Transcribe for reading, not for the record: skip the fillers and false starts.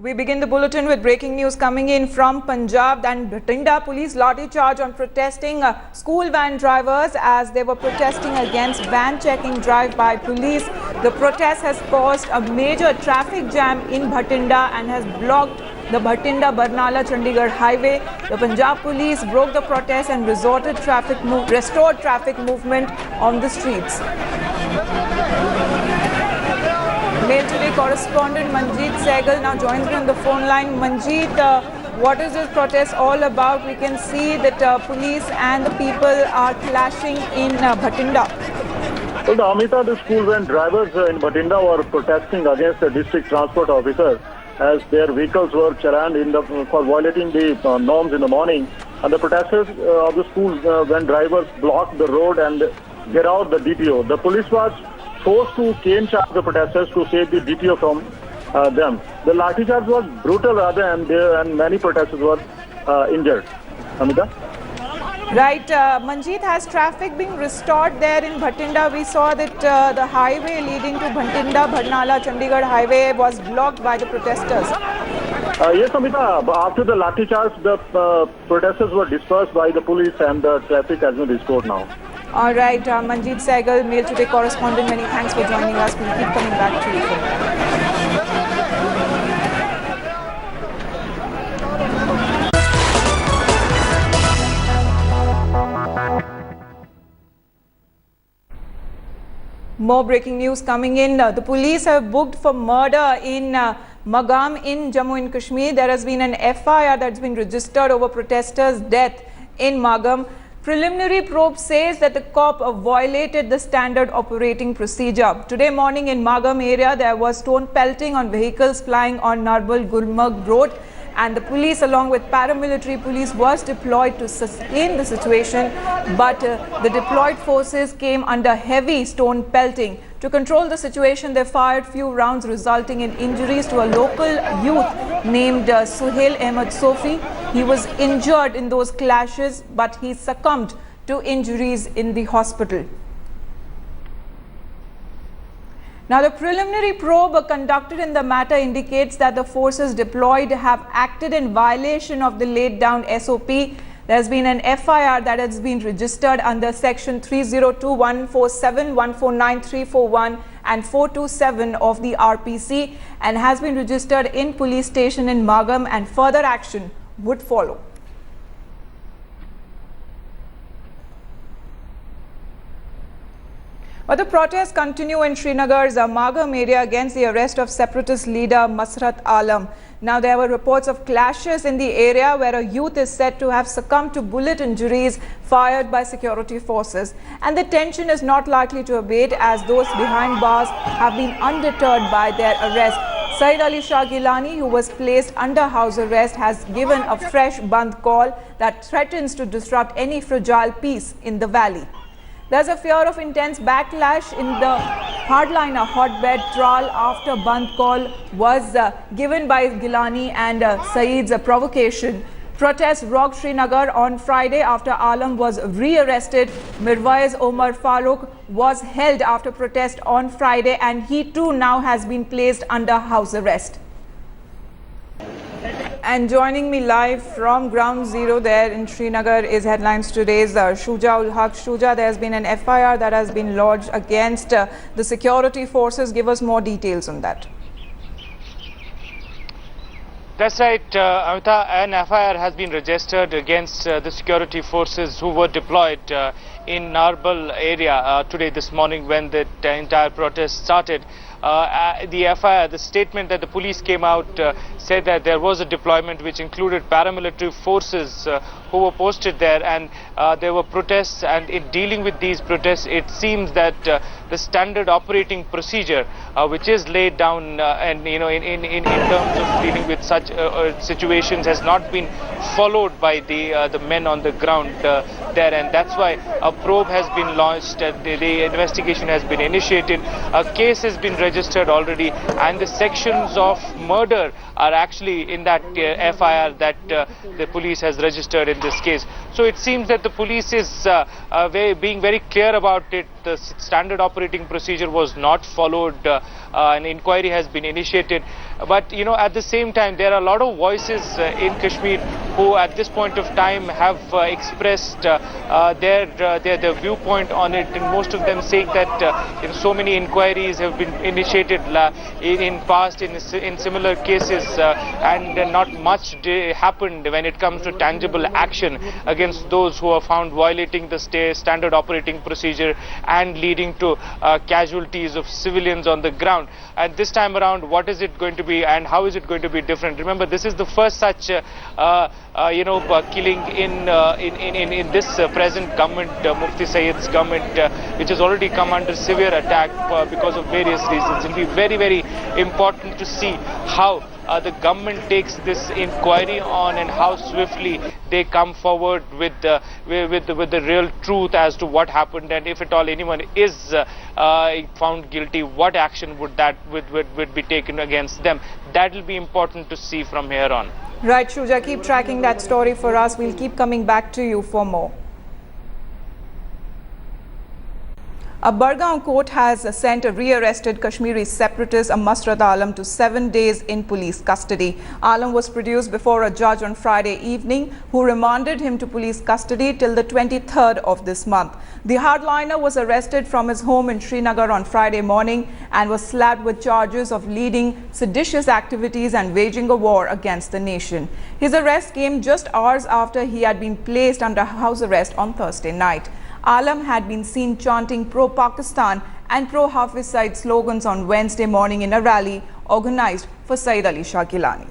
We begin the bulletin with breaking news coming in from Punjab. And Bhatinda police lathi charge on protesting school van drivers as they were protesting against van checking drive by police. The protest has caused a major traffic jam in Bhatinda and has blocked the Bhatinda-Barnala Chandigarh highway. The Punjab police broke the protest and restored traffic movement on the streets. Mail Today correspondent Manjeet Sehgal now joins me on the phone line. Manjeet, what is this protest all about? We can see that police and the people are clashing in Bhatinda. Well, the school van drivers in Bhatinda were protesting against the district transport officer as their vehicles were challaned for violating the norms in the morning. And the protesters of the school van drivers blocked the road and get out the DTO. The police was forced to cane charge the protesters to save the DTO from them. The lathi charge was brutal rather, and many protesters were injured. Amita? Right, Manjeet, has traffic been restored there in Bhatinda? We saw that the highway leading to Bhatinda, Barnala, Chandigarh highway was blocked by the protesters. Yes, Amita, after the lathi charge, the protesters were dispersed by the police and the traffic has been restored now. All right, Manjeet Sehgal, Mail Today correspondent, many thanks for joining us. We'll keep coming back to you. More breaking news coming in. The police have booked for murder in Magam in Jammu and Kashmir. There has been an FIR that's been registered over protesters' death in Magam. Preliminary probe says that the cop violated the standard operating procedure. Today morning in Magam area, there was stone pelting on vehicles flying on Narbal Gulmarg Road, and the police along with paramilitary police was deployed to sustain the situation, but the deployed forces came under heavy stone pelting. To control the situation, they fired few rounds resulting in injuries to a local youth named Suhail Ahmed Sofi. He was injured in those clashes, but he succumbed to injuries in the hospital. Now, the preliminary probe conducted in the matter indicates that the forces deployed have acted in violation of the laid down SOP. There has been an FIR that has been registered under section 302.147, 149.341 and 427 of the RPC and has been registered in police station in Magam, and further action would follow. But the protests continue in Srinagar's Magam area against the arrest of separatist leader Masrat Alam. Now, there were reports of clashes in the area where a youth is said to have succumbed to bullet injuries fired by security forces. And the tension is not likely to abate as those behind bars have been undeterred by their arrest. Saeed Ali Shah Gilani, who was placed under house arrest, has given a fresh Bandh call that threatens to disrupt any fragile peace in the valley. There's a fear of intense backlash in the hardliner hotbed trial after Bandh call was given by Gilani and Saeed's provocation. Protests rocked Srinagar on Friday after Alam was re-arrested. Mirwais Omar Farooq was held after protest on Friday, and he too now has been placed under house arrest. And joining me live from ground zero there in Srinagar is Headlines Today's Shuja ul Haq. Shuja, there has been an FIR that has been lodged against the security forces. Give us more details on that. That's right, Amita. An FIR has been registered against the security forces who were deployed in Narbal area today this morning when the entire protest started. The FIR, the statement that the police came out said that there was a deployment which included paramilitary forces who were posted there, and there were protests, and in dealing with these protests it seems that the standard operating procedure which is laid down and in terms of dealing with such situations has not been followed by the men on the ground there, and that's why a probe has been launched, the investigation has been initiated, a case has been registered already, and the sections of murder are actually in that FIR that the police has registered in this case. So it seems that the police is being very clear about it. The standard operating procedure was not followed. An inquiry has been initiated. But, you know, at the same time, there are a lot of voices in Kashmir who at this point of time have expressed their viewpoint on it, and most of them saying that so many inquiries have been initiated in past in similar cases, and not much happened when it comes to tangible action against those who are found violating the standard operating procedure and leading to casualties of civilians on the ground. And this time around, what is it going to be and how is it going to be different? Remember, this is the first such killing in this present government, Mufti Sayyid's government, which has already come under severe attack because of various reasons. It will be very, very important to see how the government takes this inquiry on and how swiftly they come forward with the real truth as to what happened, and if at all anyone is found guilty, what action would be taken against them. That will be important to see from here on. Right, Shuja, keep tracking that story for us. We'll keep coming back to you for more. A Bargaon court has sent a rearrested Kashmiri separatist Masrat Alam to 7 days in police custody. Alam was produced before a judge on Friday evening, who remanded him to police custody till the 23rd of this month. The hardliner was arrested from his home in Srinagar on Friday morning and was slapped with charges of leading seditious activities and waging a war against the nation. His arrest came just hours after he had been placed under house arrest on Thursday night. Alam had been seen chanting pro-Pakistan and pro-Hafiz Saeed slogans on Wednesday morning in a rally organized for Saeed Ali Shah Gilani.